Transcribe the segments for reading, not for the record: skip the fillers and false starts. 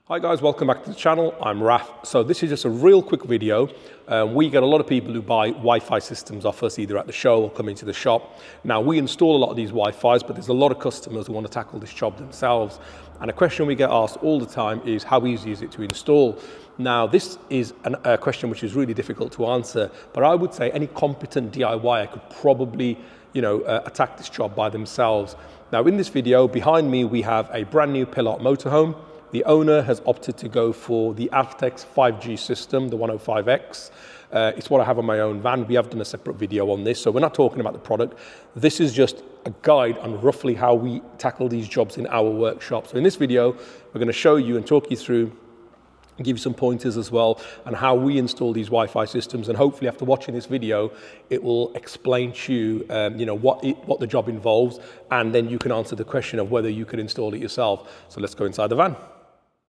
Hi guys, welcome back to the channel. I'm Raf. So this is just a real quick video. We get a lot of people who buy Wi-Fi systems off us either at the show or come into the shop. Now we install a lot of these Wi-Fis, but there's a lot of customers who want to tackle this job themselves. And a question we get asked all the time is how easy is it to install? Now this is a question which is really difficult to answer, but I would say any competent DIYer could probably attack this job by themselves. Now in this video behind me we have a brand new Pilot motorhome. The owner has opted to go for the Avtex 5G system, the 105X. It's what I have on my own van. We have done a separate video on this, so we're not talking about the product. This is just a guide on roughly how we tackle these jobs in our workshop. So in this video, we're going to show you and talk you through, give you some pointers as well on how we install these Wi-Fi systems, and hopefully after watching this video it will explain to you what the job involves, and then you can answer the question of whether you could install it yourself. So let's go inside the van.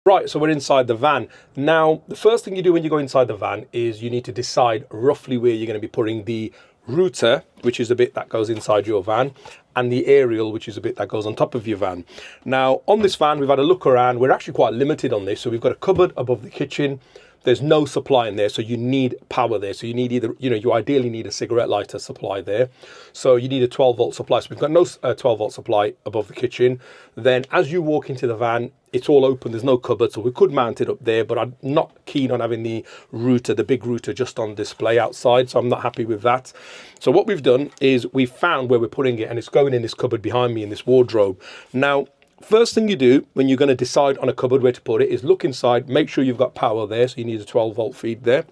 Right, so we're inside the van. Now, the first thing you do when you go inside the van is you need to decide roughly where you're going to be putting the router, which is the bit that goes inside your van, and the aerial, which is the bit that goes on top of your van. Now, on this van, we've had a look around. We're actually quite limited on this. So we've got a cupboard above the kitchen. There's no supply in there, so you need power there. So you need either, you ideally need a cigarette lighter supply there. So you need a 12-volt supply. So we've got no 12-volt supply above the kitchen. Then as you walk into the van, it's all open. There's no cupboard, so we could mount it up there, but I'm not keen on having the router, the big router, just on display outside, so I'm not happy with that. So what we've done is we've found where we're putting it, and it's going in this cupboard behind me in this wardrobe. Now, first thing you do when you're going to decide on a cupboard where to put it is look inside, make sure you've got power there, so you need a 12-volt feed there.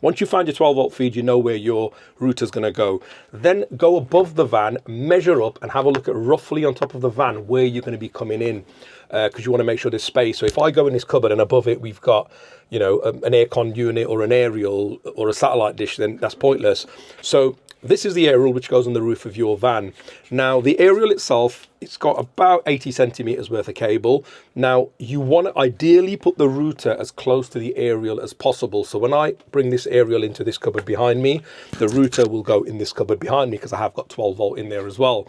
Once you find your 12-volt feed, you know where your router's going to go. Then go above the van, measure up, and have a look at roughly on top of the van where you're going to be coming in, because you want to make sure there's space. So if I go in this cupboard and above it we've got, an aircon unit or an aerial or a satellite dish, then that's pointless. So this is the aerial which goes on the roof of your van. Now the aerial itself, it's got about 80 centimeters worth of cable. Now you want to ideally put the router as close to the aerial as possible. So when I bring this aerial into this cupboard behind me, the router will go in this cupboard behind me because I have got 12-volt in there as well.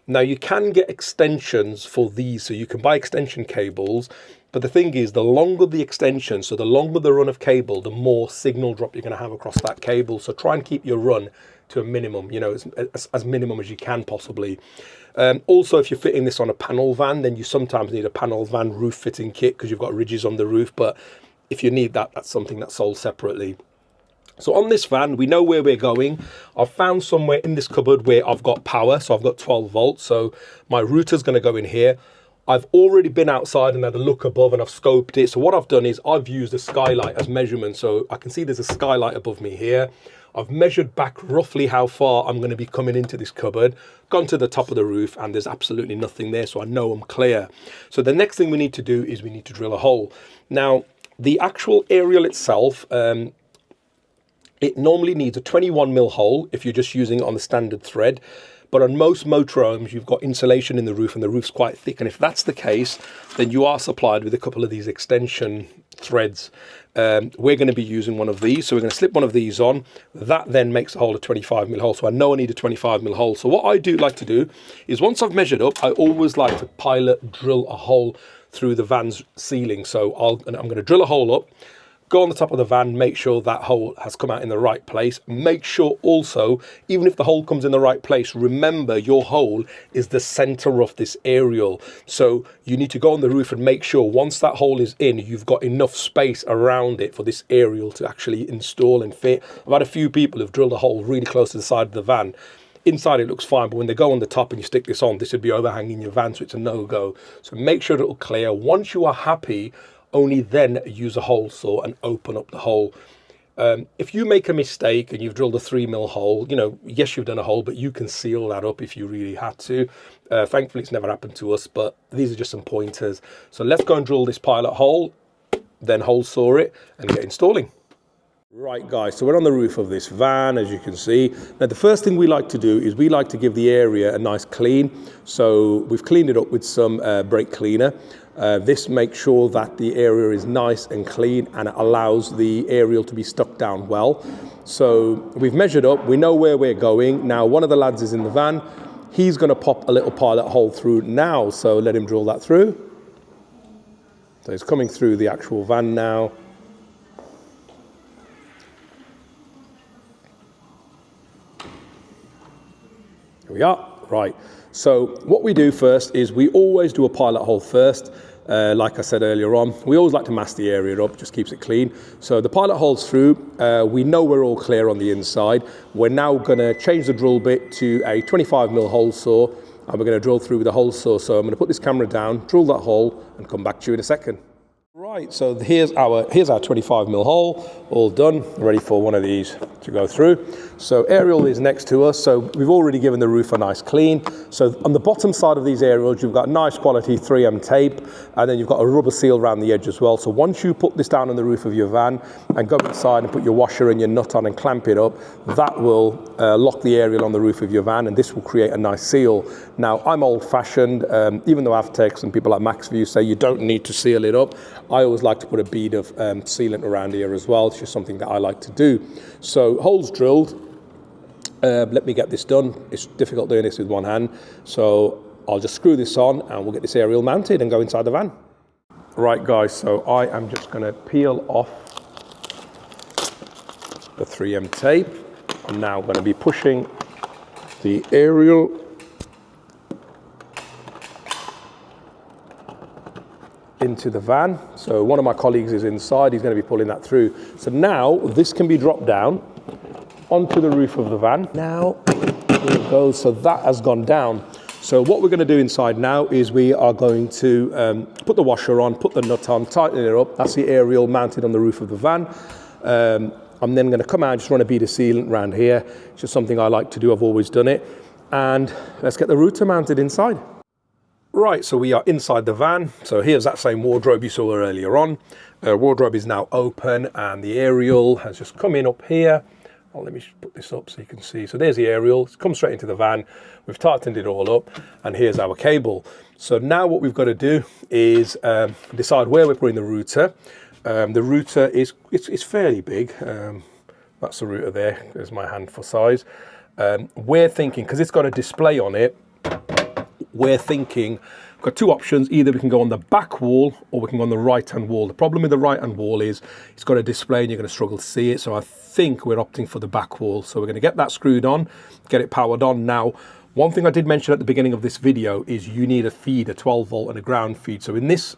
Now you can get extensions for these, so you can buy extension cables, but the thing is, the longer the extension, so the longer the run of cable, the more signal drop you're going to have across that cable. So try and keep your run to a minimum, as minimum as you can possibly. Also, if you're fitting this on a panel van, then you sometimes need a panel van roof fitting kit because you've got ridges on the roof, but if you need that, that's something that's sold separately. So on this van, we know where we're going. I've found somewhere in this cupboard where I've got power, so I've got 12 volts, so my router's going to go in here. I've already been outside and had a look above and I've scoped it. So what I've done is I've used a skylight as measurement. So I can see there's a skylight above me here. I've measured back roughly how far I'm going to be coming into this cupboard, gone to the top of the roof, and there's absolutely nothing there, so I know I'm clear. So the next thing we need to do is we need to drill a hole. Now, the actual aerial itself, it normally needs a 21mm hole if you're just using it on the standard thread. But on most motorhomes, you've got insulation in the roof and the roof's quite thick. And if that's the case, then you are supplied with a couple of these extension threads. We're going to be using one of these. So we're going to slip one of these on. That then makes the hole a 25mm hole. So I know I need a 25mm hole. So what I do like to do is once I've measured up, I always like to pilot drill a hole through the van's ceiling. So I'm going to drill a hole up, go on the top of the van, make sure that hole has come out in the right place. Make sure also, even if the hole comes in the right place, remember your hole is the center of this aerial. So you need to go on the roof and make sure once that hole is in, you've got enough space around it for this aerial to actually install and fit. I've had a few people who've drilled a hole really close to the side of the van. Inside it looks fine, but when they go on the top and you stick this on, this would be overhanging your van, so it's a no-go. So make sure it'll clear. Once you are happy, only then use a hole saw and open up the hole. If you make a mistake and you've drilled a 3mm hole, yes, you've done a hole, but you can seal that up if you really had to. Thankfully, it's never happened to us, but these are just some pointers. So let's go and drill this pilot hole, then hole saw it and get installing. Right guys, so we're on the roof of this van, as you can see. Now the first thing we like to do is we like to give the area a nice clean. So we've cleaned it up with some brake cleaner. This makes sure that the area is nice and clean and it allows the aerial to be stuck down well. So we've measured up, we know where we're going. Now one of the lads is in the van. He's going to pop a little pilot hole through now, so let him drill that through. So it's coming through the actual van now. Here we are. Right. So what we do first is we always do a pilot hole first. Like I said earlier on, we always like to mask the area up, just keeps it clean. So the pilot hole's through, we know we're all clear on the inside. We're now gonna change the drill bit to a 25mm hole saw, and we're gonna drill through with a hole saw. So I'm gonna put this camera down, drill that hole, and come back to you in a second. Right, so here's our 25mm hole, all done, ready for one of these to go through. So aerial is next to us, so we've already given the roof a nice clean. So on the bottom side of these aerials, you've got nice quality 3M tape, and then you've got a rubber seal around the edge as well. So once you put this down on the roof of your van and go inside and put your washer and your nut on and clamp it up, that will lock the aerial on the roof of your van, and this will create a nice seal. Now, I'm old-fashioned, even though Avtex and people like MaxView say you don't need to seal it up, I always like to put a bead of sealant around here as well. It's just something that I like to do. So holes drilled. Let me get this done. It's difficult doing this with one hand. So I'll just screw this on and we'll get this aerial mounted and go inside the van. Right guys, so I am just gonna peel off the 3M tape. I'm now gonna be pushing the aerial into the van. So one of my colleagues is inside, he's going to be pulling that through. So now this can be dropped down onto the roof of the van. Now, here it goes, so that has gone down. So what we're going to do inside now is we are going to put the washer on, put the nut on, tighten it up. That's the aerial mounted on the roof of the van. I'm then going to come out, just run a bead of sealant around here. It's just something I like to do, I've always done it. And let's get the router mounted inside. Right, so we are inside the van. So here's that same wardrobe you saw earlier on. Wardrobe is now open and the aerial has just come in up here. Oh, let me just put this up so you can see. So there's the aerial, it's come straight into the van. We've tightened it all up and here's our cable. So now what we've got to do is decide where we're putting the router. The router is it's fairly big. That's the router there, there's my hand for size. We're thinking, because it's got a display on it, we're thinking, we've got two options. Either we can go on the back wall or we can go on the right-hand wall. The problem with the right-hand wall is it's got a display and you're going to struggle to see it. So I think we're opting for the back wall. So we're going to get that screwed on, get it powered on. Now, one thing I did mention at the beginning of this video is you need a feed, a 12 volt and a ground feed. So in this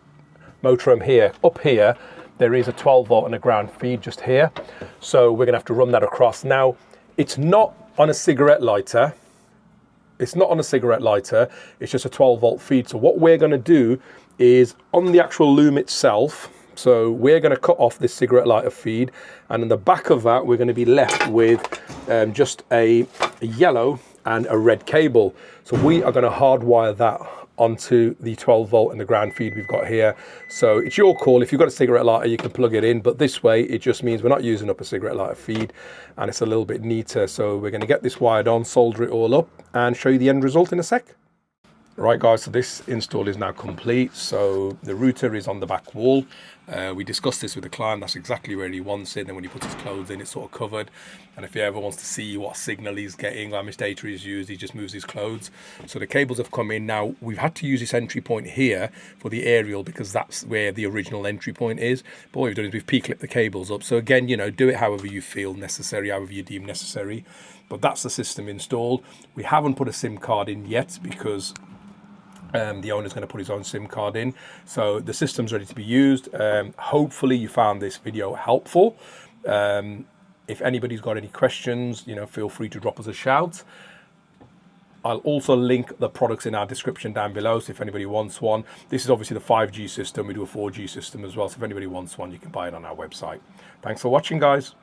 motorhome here, up here, there is a 12 volt and a ground feed just here. So we're going to have to run that across. Now, it's not on a cigarette lighter. It's not on a cigarette lighter, it's just a 12 volt feed. So what we're gonna do is on the actual loom itself, so we're gonna cut off this cigarette lighter feed, and in the back of that, we're gonna be left with just a yellow and a red cable. So we are gonna hardwire that onto the 12 volt and the ground feed we've got here. So it's your call. If you've got a cigarette lighter, you can plug it in, but this way it just means we're not using up a cigarette lighter feed and it's a little bit neater. So we're going to get this wired on, solder it all up and show you the end result in a sec. Right guys, so this install is now complete. So the router is on the back wall. We discussed this with the client, that's exactly where he wants it. Then when he puts his clothes in, it's sort of covered. And if he ever wants to see what signal he's getting, how much data he's used, he just moves his clothes. So the cables have come in. Now, we've had to use this entry point here for the aerial because that's where the original entry point is. But what we've done is we've P-clipped the cables up. So again, you know, do it however you feel necessary, however you deem necessary. But that's the system installed. We haven't put a SIM card in yet because the owner's going to put his own SIM card in. So the system's ready to be used. Hopefully you found this video helpful. If anybody's got any questions, you know, feel free to drop us a shout. I'll also link the products in our description down below. So if anybody wants one, this is obviously the 5G system. We do a 4G system as well. So if anybody wants one, you can buy it on our website. Thanks for watching, guys.